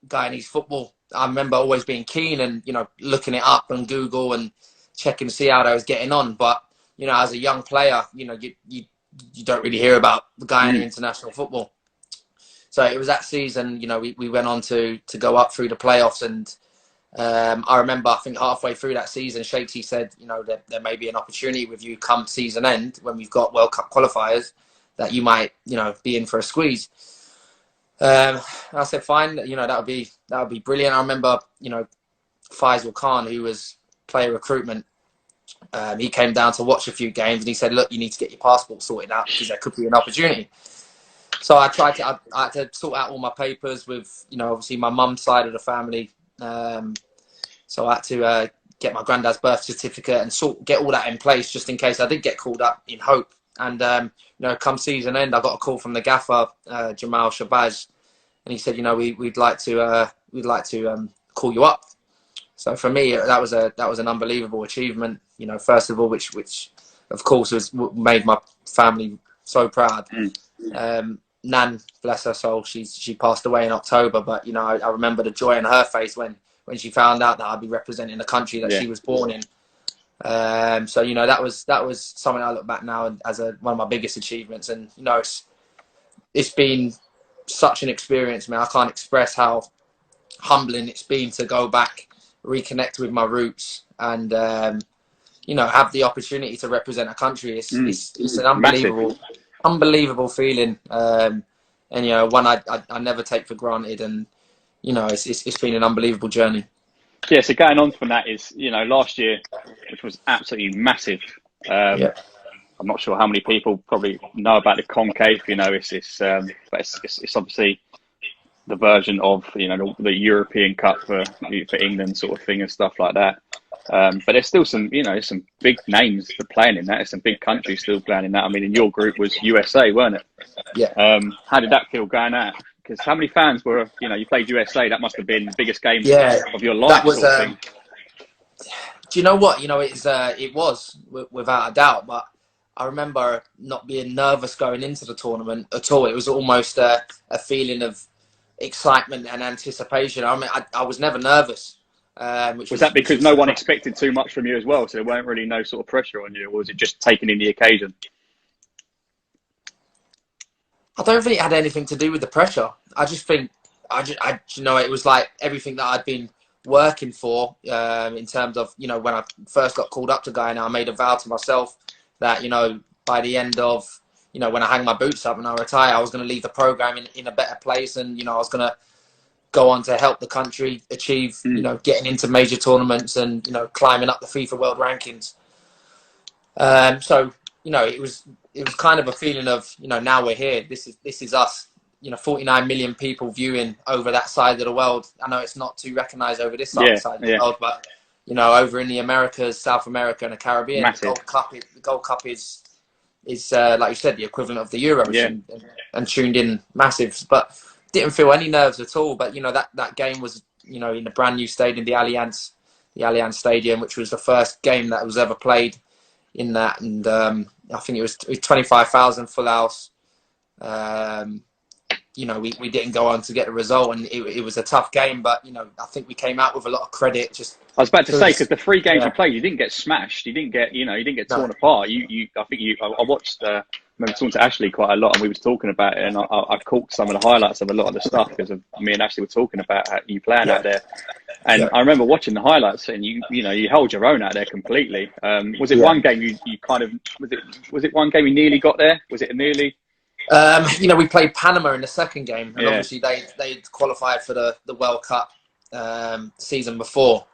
Guyanese football. I remember always being keen and, you know, looking it up on Google and checking to see how I was getting on. But, you know, as a young player, you know, you don't really hear about the Guyana international football. So it was that season, you know, we went on to go up through the playoffs. And I remember, I think halfway through that season, Shakesy said, you know, there may be an opportunity with you come season end when we've got World Cup qualifiers that you might, you know, be in for a squeeze. I said, fine, you know, that would be brilliant. I remember, you know, Faisal Khan, who was player recruitment, he came down to watch a few games and he said, look, you need to get your passport sorted out because there could be an opportunity. So I had to sort out all my papers with, you know, obviously my mum's side of the family. So I had to get my granddad's birth certificate and get all that in place just in case I did get called up in hope. And, you know, come season end, I got a call from the gaffer, Jamal Shabazz, and he said, you know, we'd like to call you up. So for me, that was an unbelievable achievement. You know, first of all, which of course made my family so proud. Nan, bless her soul, she passed away in October, but you know, I remember the joy in her face when she found out that I'd be representing the country that she was born in. So you know, that was something I look back now as one of my biggest achievements. And you know, it's been such an experience, man. I can't express how humbling it's been to go back, reconnect with my roots, and you know, have the opportunity to represent a country. It's an unbelievable feeling, and you know, one I never take for granted. And you know, it's been an unbelievable journey. Yeah, so going on from that is, you know, last year, which was absolutely massive. I'm not sure how many people probably know about the Concave. You know, it's obviously the version of, you know, the European Cup for England sort of thing and stuff like that. But there's still some, you know, some big names that are playing in that. There's some big countries still playing in that. I mean, in your group was USA, weren't it? Yeah. How did that feel going out? Because how many fans were, you know, you played USA, that must have been the biggest game of your life. That was, sort of thing. Do you know what? You know, it was without a doubt, but I remember not being nervous going into the tournament at all. It was almost a feeling of excitement and anticipation. I mean, I was never nervous. Was that because no one expected too much from you as well? So there weren't really no sort of pressure on you, or was it just taking in the occasion? I don't think it had anything to do with the pressure. I just think, you know, it was like everything that I'd been working for in terms of, you know, when I first got called up to Guyana, I made a vow to myself that, you know, by the end of, you know, when I hang my boots up and I retire, I was going to leave the program in a better place. And, you know, I was going to go on to help the country achieve, you know, getting into major tournaments and, you know, climbing up the FIFA world rankings. So, you know, it was kind of a feeling of, you know, now we're here. This is us. You know, 49 million people viewing over that side of the world. I know it's not too recognised over this side of the world, but you know, over in the Americas, South America, and the Caribbean, the Gold Cup is like you said, the equivalent of the Euros, and tuned in massive. But didn't feel any nerves at all. But you know, that game was, you know, in a brand new stadium, the Allianz Stadium, which was the first game that was ever played in that, and I think it was 25,000 full house. You know, we didn't go on to get the result, and it was a tough game, but you know, I think we came out with a lot of credit. Just I was about to say, because the 3 games you played, you didn't get smashed, you didn't get torn apart. I watched. I remember talking to Ashley quite a lot, and we was talking about it, and I caught some of the highlights of a lot of the stuff because me and Ashley were talking about how you playing out there. And I remember watching the highlights, and you know, you held your own out there completely. Was it one game you kind of was it one game you nearly got there? Was it nearly? You know, we played Panama in the second game, and obviously they qualified for the World Cup season before,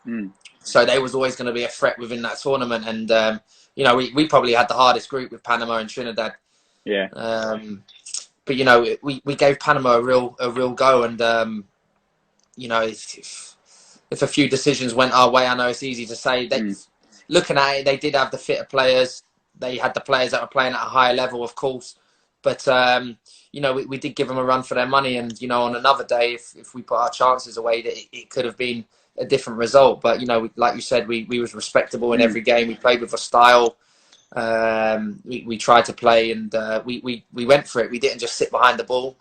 so they was always going to be a threat within that tournament. And you know, we probably had the hardest group with Panama and Trinidad. But you know, we gave Panama a real go, and you know, if a few decisions went our way, I know it's easy to say. Looking at it, they did have the fitter players. They had the players that were playing at a higher level, of course. But, you know, we did give them a run for their money. And, you know, on another day, if we put our chances away, it could have been a different result. But, you know, like you said, we was respectable in every game. We played with a style. We tried to play, and we went for it. We didn't just sit behind the ball.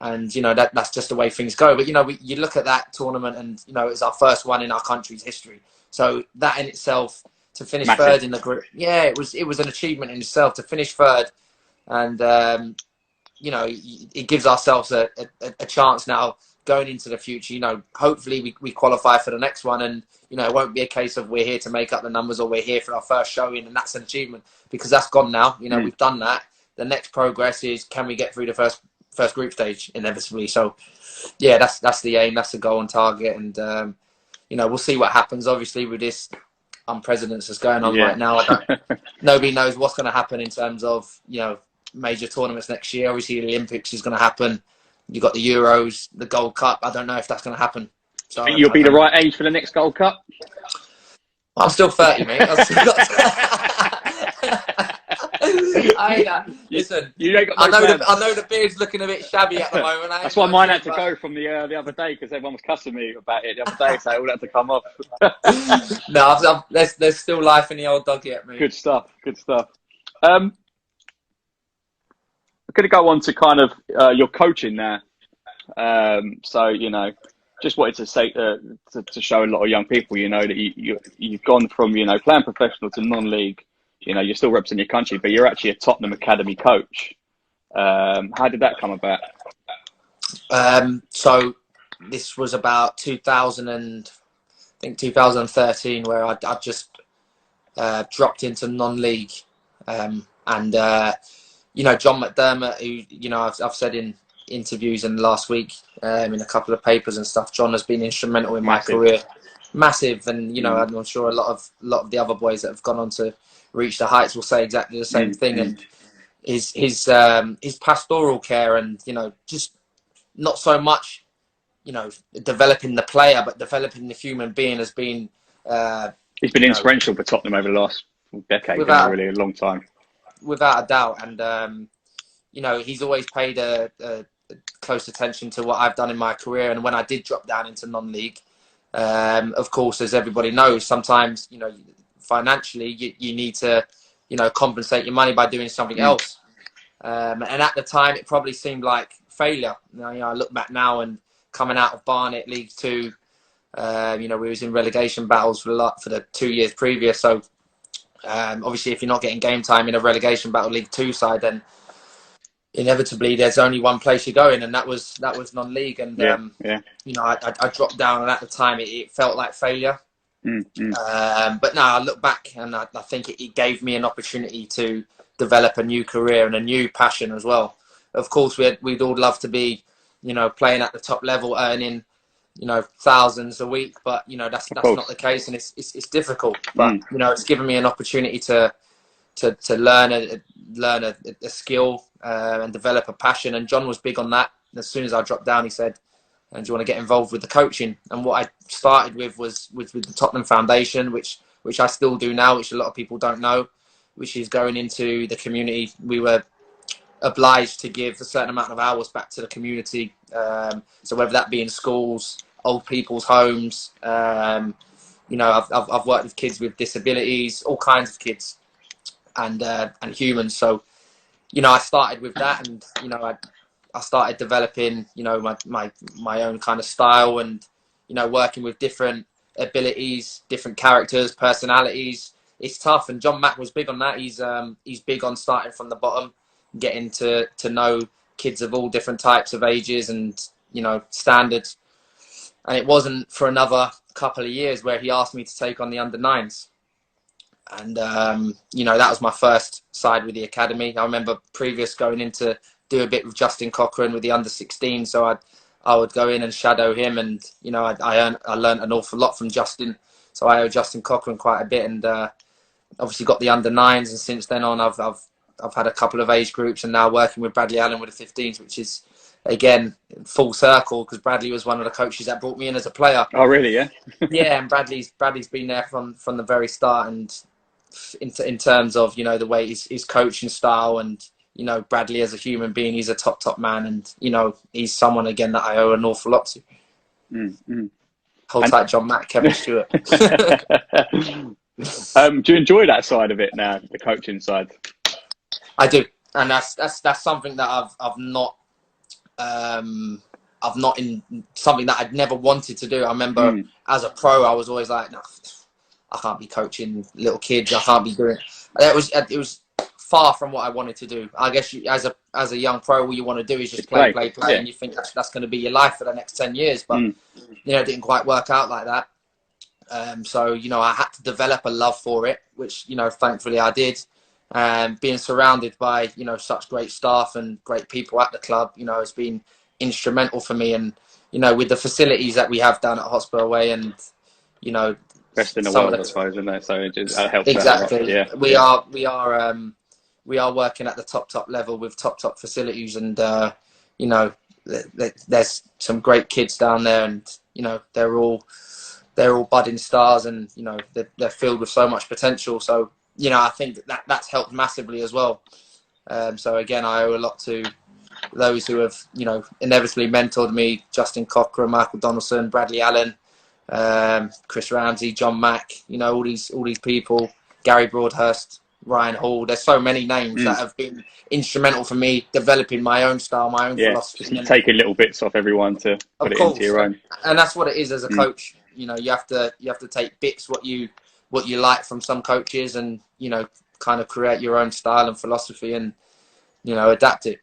And that's just the way things go. But you look at that tournament, and it's our first one in our country's history. So that in itself, to finish Massive. third in the group, yeah, it was an achievement in itself to finish third, and it gives ourselves a chance now going into the future. Hopefully we qualify for the next one, and it won't be a case of we're here to make up the numbers or we're here for our first showing, and that's an achievement, because that's gone now. We've done that. The next progress is, can we get through the first group stage inevitably? So yeah, that's the aim, that's the goal and target, and we'll see what happens. Obviously, with this unprecedented that's going on right now, nobody knows what's going to happen in terms of major tournaments next year. Obviously, the Olympics is going to happen. You've got the Euros, the Gold Cup. I don't know if that's going to happen. So you'll be the right age for the next Gold Cup? I'm still 30, mate. I've still listen, I know the beard's looking a bit shabby at the moment. That's why mine had to go from the other day, because everyone was cussing me about it the other day, so it all had to come off. No, there's still life in the old dog yet, mate. Good stuff. I'm going to go on to kind of your coaching now. So just wanted to say to show a lot of young people, that you've gone from playing professional to non-league. You're still representing your country, but you're actually a Tottenham Academy coach. How did that come about? So this was about 2013, where I just dropped into non-league, and John McDermott, who I've said in interviews and last week in a couple of papers and stuff, John has been instrumental in my career, massive, and I'm sure a lot of the other boys that have gone on to reach the heights will say exactly the same thing. And his pastoral care, and just not so much developing the player, but developing the human being has been. He's been inspirational for Tottenham over the last decade, really a long time. Without a doubt, and he's always paid a close attention to what I've done in my career. And when I did drop down into non-league, of course, as everybody knows, sometimes financially you need to compensate your money by doing something else. And at the time, it probably seemed like failure. I look back now, and coming out of Barnet League Two, we was in relegation battles for the 2 years previous. So obviously, if you're not getting game time in a relegation battle League Two side, then inevitably there's only one place you're going, and that was non-league. And I dropped down, and at the time it felt like failure. But now I look back, and I think it gave me an opportunity to develop a new career and a new passion as well. Of course, we'd all love to be playing at the top level, earning thousands a week, but that's not the case, and it's difficult. But it's given me an opportunity to learn a skill and develop a passion. And John was big on that. And as soon as I dropped down, he said, "And do you want to get involved with the coaching?" And what I started with was with the Tottenham Foundation, which I still do now, which a lot of people don't know, which is going into the community. We were obliged to give a certain amount of hours back to the community. So whether that be in schools, old people's homes, I've worked with kids with disabilities, all kinds of kids, and humans. So I started with that, and I started developing my own kind of style, and working with different abilities, different characters, personalities. It's tough, and John Mack was big on that. He's big on starting from the bottom, getting to know kids of all different types of ages and standards. And it wasn't for another couple of years where he asked me to take on the under-9s. And, that was my first side with the academy. I remember previous going in to do a bit with Justin Cochran with the under-16. So I would go in and shadow him. And, I learned an awful lot from Justin. So I owe Justin Cochran quite a bit, and obviously got the under-9s. And since then on, I've had a couple of age groups, and now working with Bradley Allen with the 15s, which is, again, full circle, because Bradley was one of the coaches that brought me in as a player. Oh, really? Yeah. Yeah, and Bradley's been there from the very start, and in terms of the way his coaching style, and Bradley as a human being, he's a top man, and he's someone again that I owe an awful lot to. Hold tight, John Mack, Kevin Stewart. Do you enjoy that side of it now, the coaching side? I do, and that's something that I've not I've not in something that I'd never wanted to do. I remember as a pro, I was always like, no, I can't be coaching little kids. I can't be doing it. Was far from what I wanted to do. I guess as a young pro, all you want to do is just play, yeah. and you think that's going to be your life for the next 10 years. But it didn't quite work out like that. So I had to develop a love for it, which thankfully I did. Being surrounded by such great staff and great people at the club, has been instrumental for me. And with the facilities that we have down at Hospital Way, and best in the world, I suppose, isn't it? So it just helps exactly. Out. Yeah, we are working at the top level with top facilities, and there's some great kids down there, and they're all budding stars, and they're filled with so much potential. So I think that's helped massively as well. So again, I owe a lot to those who have inevitably mentored me: Justin Cochran, Michael Donaldson, Bradley Allen, Chris Ramsey, John Mack, all these people, Gary Broadhurst, Ryan Hall. There's so many names that have been instrumental for me developing my own style, my own philosophy. Just taking little bits off everyone to put it into your own. And that's what it is as a coach. You have to take bits what you like from some coaches, and kind of create your own style and philosophy, and adapt it.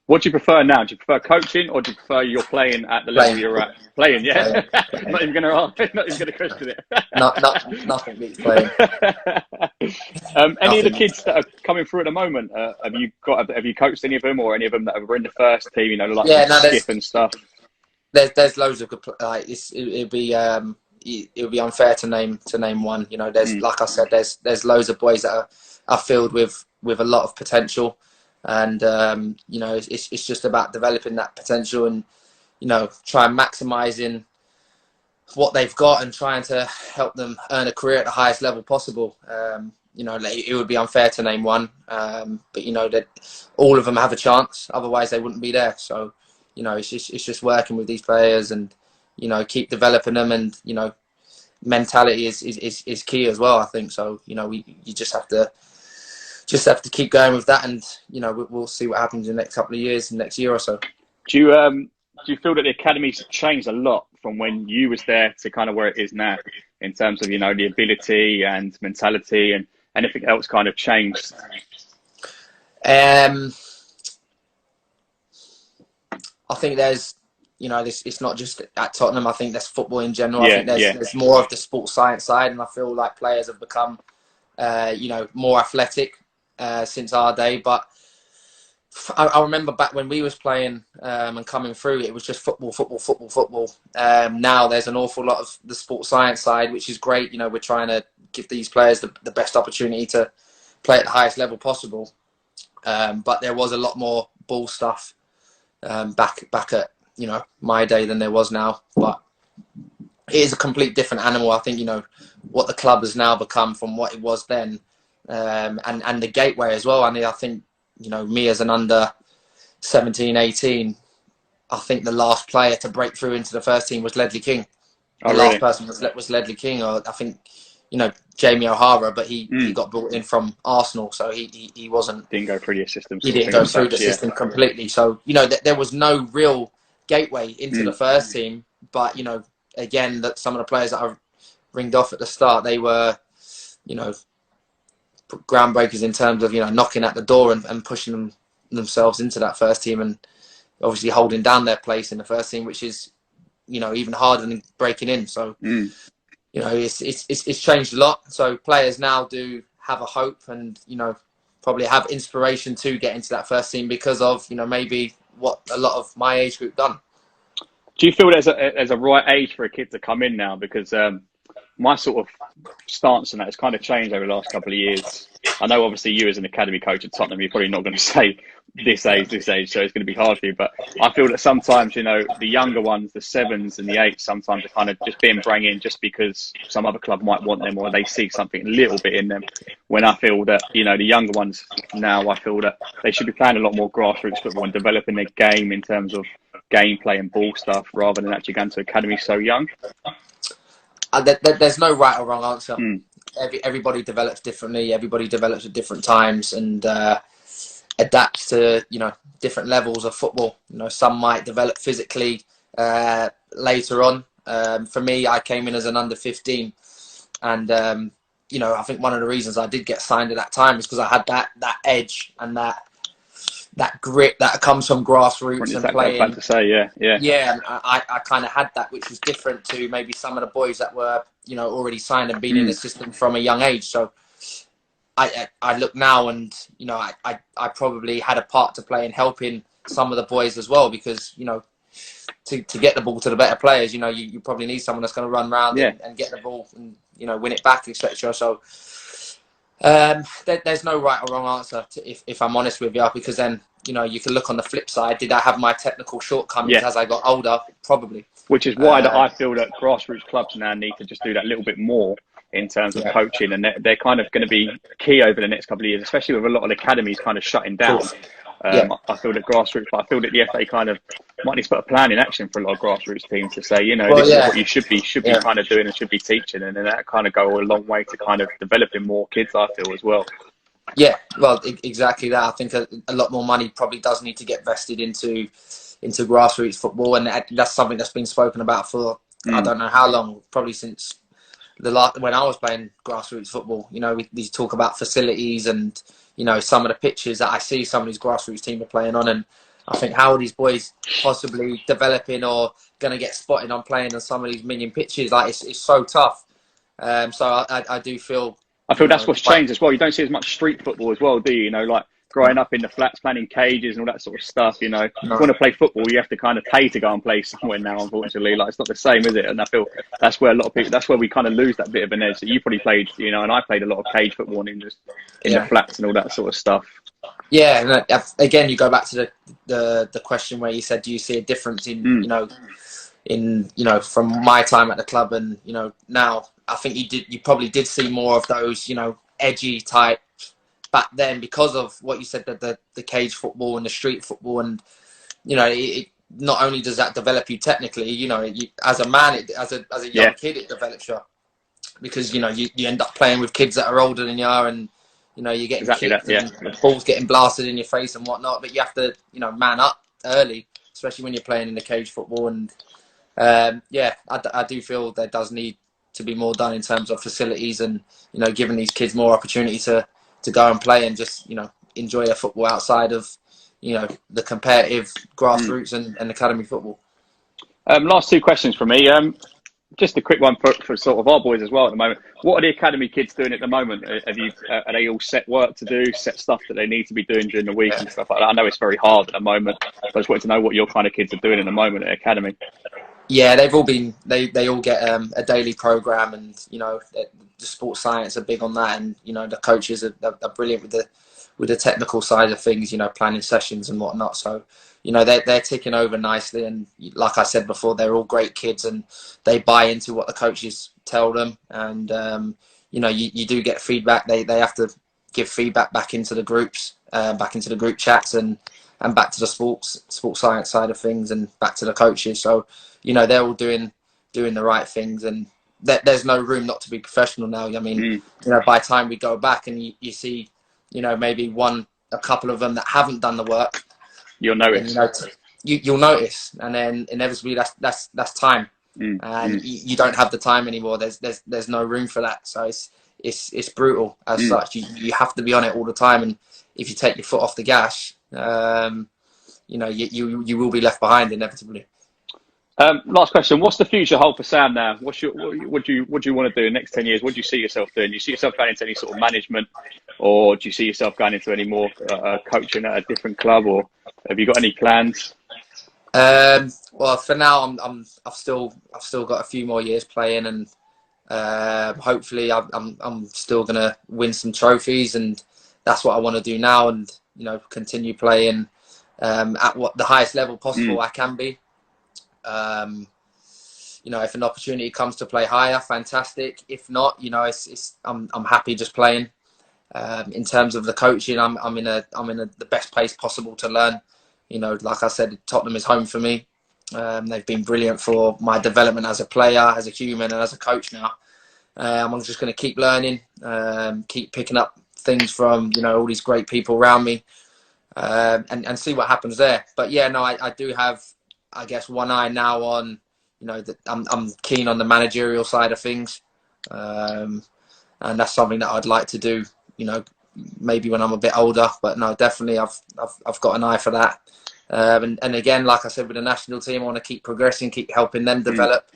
What do you prefer now? Do you prefer coaching, or do you prefer you're playing at the level you're at? Playing, yeah. Not even going to question it. Nothing beats playing. Any of the kids that are coming through at the moment, have you coached any of them, or any of them that are in the first team? Skip and stuff. There's loads of good. It'd be unfair to name one. There's like I said, there's loads of boys that are filled with a lot of potential. And it's just about developing that potential, and try and maximising what they've got, and trying to help them earn a career at the highest level possible. It would be unfair to name one, but that all of them have a chance. Otherwise, they wouldn't be there. So it's just working with these players, and keep developing them, and mentality is key as well, I think. So you just have to keep going with that, and we'll see what happens in the next couple of years, next year or so. Do you feel that the academy's changed a lot from when you was there to kind of where it is now, in terms of the ability and mentality, and anything else kind of changed? I think there's it's not just at Tottenham. I think there's football in general. I think there's more of the sports science side, and I feel like players have become more athletic since our day. But I remember back when we was playing and coming through, it was just football. Now there's an awful lot of the sports science side, which is great. We're trying to give these players the best opportunity to play at the highest level possible. But there was a lot more ball stuff back at my day than there was now. But it is a complete different animal. I think what the club has now become from what it was then, and the gateway as well. I think me as an under 17, 18, I think the last player to break through into the first team was Ledley King. Last person was Ledley King, or I think Jamie O'Hara, but he got brought in from Arsenal, so he didn't go through the system. He didn't go through the system completely. So there was no real gateway into the first team. But again, that some of the players that I ringed off at the start, they were groundbreakers in terms of knocking at the door and pushing themselves into that first team, and obviously holding down their place in the first team, which is even harder than breaking in. So it's changed a lot. So players now do have a hope, and probably have inspiration to get into that first team because of maybe what a lot of my age group done. Do you feel there's a right age for a kid to come in now? Because my sort of stance on that has kind of changed over the last couple of years. I know obviously you as an academy coach at Tottenham, you're probably not going to say this age, so it's going to be hard for you. But I feel that sometimes, the younger ones, the 7s and the 8s, sometimes are kind of just being brought in just because some other club might want them, or they see something a little bit in them. When I feel that, the younger ones now, I feel that they should be playing a lot more grassroots football and developing their game in terms of gameplay and ball stuff, rather than actually going to academy so young. There's no right or wrong answer. Everybody develops differently. Everybody develops at different times, and adapt to, you know, different levels of football. You know, some might develop physically later on. For me, I came in as an under 15, and you know, I think one of the reasons I did get signed at that time is because I had that edge and that grit that comes from grassroots and Exactly, I was playing. about to say, yeah. Yeah, and I kind of had that, which was different to maybe some of the boys that were, you know, already signed and been in the system from a young age. So I look now, and you know, I probably had a part to play in helping some of the boys as well, because, you know, to get the ball to the better players, you know, you probably need someone that's going to run around and get the ball and, you know, win it back, etc. So there's no right or wrong answer if I'm honest with you, because then, you know, you can look on the flip side. Did I have my technical shortcomings as I got older? Probably. Which is why that I feel that grassroots clubs now need to just do that little bit more in terms of coaching, and they're kind of going to be key over the next couple of years, especially with a lot of the academies kind of shutting down. I feel that grassroots, but I feel that the FA kind of might need to put a plan in action for a lot of grassroots teams to say, you know, this is what you should be kind of doing and should be teaching, and then that kind of go a long way to kind of developing more kids, I feel, as well. Yeah, well, exactly that. I think a lot more money probably does need to get vested into grassroots football, and that's something that's been spoken about for I don't know how long, probably since when I was playing grassroots football. You know, we talk about facilities and, you know, some of the pitches that I see some of these grassroots teams are playing on, and I think, how are these boys possibly developing or going to get spotted on playing on some of these minion pitches? Like, it's so tough. So I do feel. I feel that's what's changed as well. You don't see as much street football as well, do you? You know, like growing up in the flats, playing in cages and all that sort of stuff. You know, if you want to play football, you have to kind of pay to go and play somewhere now, unfortunately. Like, it's not the same, is it? And I feel that's where a lot of people, that's where we kind of lose that bit of an edge. So you probably played, you know, and I played a lot of cage football and in the flats and all that sort of stuff. Yeah, and again, you go back to the question where you said, do you see a difference in, you know, from my time at the club and, you know, now? I think you probably did see more of those, you know, edgy type back then, because of what you said, the cage football and the street football, and, you know, it not only does that develop you technically, you know, as a man, as a young kid, it develops you, because, you know, you end up playing with kids that are older than you are, and, you know, you're getting kicked and the ball's getting blasted in your face and whatnot, but you have to, you know, man up early, especially when you're playing in the cage football. And I do feel there does need to be more done in terms of facilities and, you know, giving these kids more opportunity to go and play and just, you know, enjoy their football outside of, you know, the competitive grassroots and academy football. Last two questions from me. Just a quick one for sort of our boys as well at the moment. What are the academy kids doing at the moment? Are they all set work to do, set stuff that they need to be doing during the week and stuff like that? I know it's very hard at the moment, but I just wanted to know what your kind of kids are doing at the moment at academy. Yeah, they've all been. They all get a daily program, and, you know, the sports science are big on that, and, you know, the coaches are brilliant with the technical side of things. You know, planning sessions and whatnot. So, you know, they're ticking over nicely, and like I said before, they're all great kids, and they buy into what the coaches tell them. And you know, you do get feedback. They have to give feedback back into the groups, back into the group chats, and back to the sports science side of things, and back to the coaches. So, you know, they're all doing the right things, and there's no room not to be professional now. I mean, you know, by the time we go back and you see, you know, maybe a couple of them that haven't done the work, you'll notice. And, you'll notice, and then inevitably that's time, and you don't have the time anymore. There's no room for that. So it's brutal as such. You have to be on it all the time, and if you take your foot off the gas, you know, you will be left behind inevitably. Last question. What's the future hold for Sam now? What do you want to do in the next 10 years? What do you see yourself doing? Do you see yourself going into any sort of management, or do you see yourself going into any more coaching at a different club, or have you got any plans? Well, for now, I've still got a few more years playing, and hopefully I'm still gonna win some trophies, and that's what I want to do now, and, you know, continue playing at the highest level possible I can be. You know, if an opportunity comes to play higher, fantastic. If not, you know, I'm happy just playing. In terms of the coaching, I'm in the best place possible to learn. You know, like I said, Tottenham is home for me. They've been brilliant for my development as a player, as a human, and as a coach now. I'm just going to keep learning, keep picking up things from, you know, all these great people around me. and see what happens there. But yeah, no, I do have, I guess, one eye now on, that I'm keen on the managerial side of things, and that's something that I'd like to do, maybe when I'm a bit older. But no, definitely, I've got an eye for that. And again, like I said, with the national team, I want to keep progressing, keep helping them develop.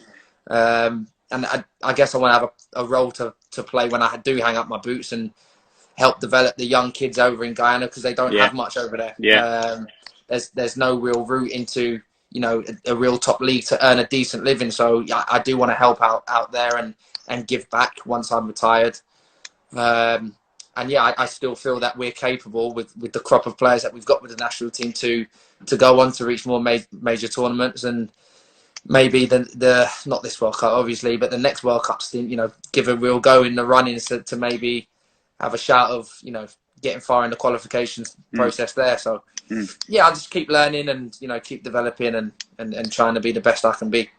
And I guess I want to have a role to play when I do hang up my boots and help develop the young kids over in Guyana, because they don't have much over there. There's no real route into a real top league to earn a decent living. So I do want to help out there and give back once I'm retired. And yeah, I still feel that we're capable with the crop of players that we've got with the national team to go on to reach more major tournaments, and maybe the not this World Cup obviously, but the next World Cup stint, give a real go in the runnings to maybe have a shout of getting far in the qualifications process there. So yeah, I'll just keep learning and keep developing and trying to be the best I can be.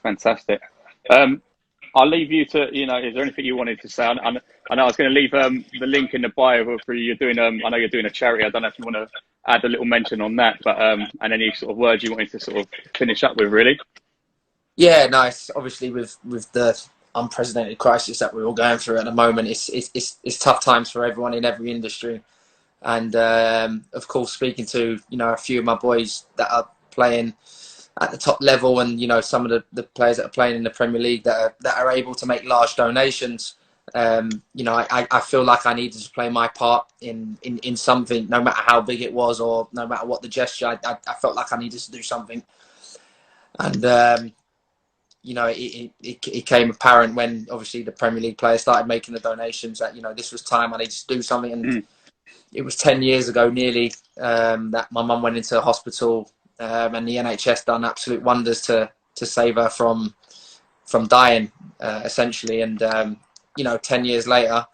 Fantastic. I'll leave you to, is there anything you wanted to say? I know I was going to leave the link in the bio for you're doing. I know you're doing a charity. I don't know if you want to add a little mention on that, but and any sort of words you wanted to sort of finish up with, really. Yeah, nice. Obviously, with the unprecedented crisis that we're all going through at the moment, it's tough times for everyone in every industry. And of course, speaking to a few of my boys that are playing at the top level, and some of the players that are playing in the Premier League that are able to make large donations, I feel like I needed to play my part in something, no matter how big it was or no matter what the gesture. I felt like I needed to do something, and it became apparent when obviously the Premier League players started making the donations that this was time I needed to do something. And it was 10 years ago nearly that my mum went into the hospital, and the NHS done absolute wonders to save her from dying, essentially. And 10 years later,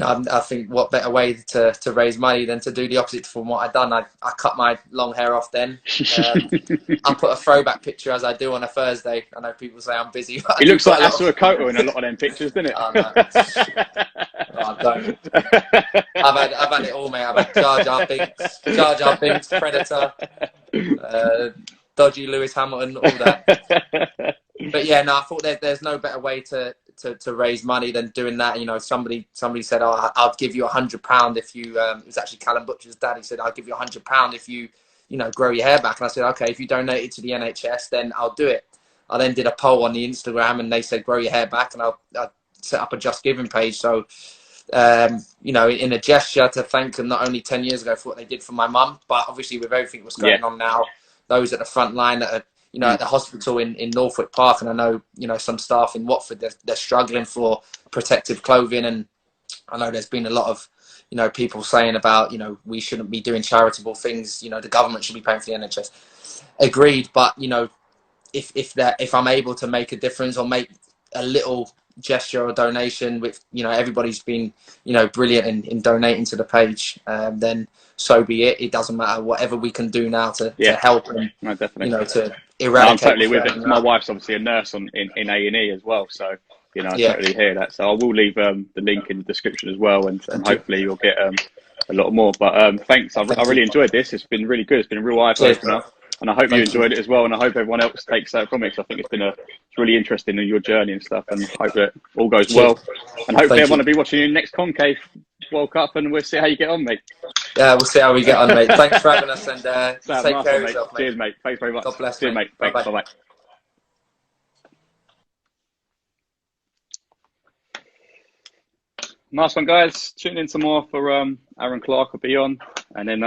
I think what better way to raise money than to do the opposite from what I'd done. I cut my long hair off then. I put a throwback picture as I do on a Thursday. I know people say I'm busy. But it looks like Asua Koto in a lot of them pictures, doesn't it? Oh, no. I don't. I've had it all, mate. I've had Jar Jar Binks, Predator, dodgy Lewis Hamilton, all that. But yeah, no, I thought there's no better way to raise money than doing that. Somebody said, "Oh, I'll give you £100 if you." It was actually Callum Butcher's dad. He said, "I'll give you £100 if you, grow your hair back." And I said, "Okay, if you donate it to the NHS, then I'll do it." I then did a poll on the Instagram, and they said, "Grow your hair back," and I set up a Just Giving page. So, in a gesture to thank them not only 10 years ago for what they did for my mum, but obviously with everything that's going on now, those at the front line that are at the hospital in Northwick Park, and I know some staff in Watford, they're struggling for protective clothing, and I know there's been a lot of people saying about we shouldn't be doing charitable things, the government should be paying for the NHS. Agreed, but if I'm able to make a difference or make a little gesture or donation, with everybody's been brilliant in donating to the page, then so be it. It doesn't matter, whatever we can do now to help and to eradicate. I'm totally with it. My wife's obviously a nurse in A&E as well, so I totally hear that. So I will leave the link in the description as well, and hopefully you'll get a lot more. But thanks, I really enjoyed this. It's been really good. It's been a real eye opener. And I hope you enjoyed it as well, and I hope everyone else takes that from it. So I think it's really interesting in your journey and stuff, and hope that all goes well. And hopefully everyone will be watching your next Concave World Cup, and we'll see how you get on, mate. Yeah, we'll see how we get on, mate. Thanks for having us, and Sam, take care of yourself, mate. Cheers, mate. Thanks very much. God bless, Cheers, mate. Thanks. Bye-bye. Nice one, guys. Tune in some more for Aaron Clark will be on, and then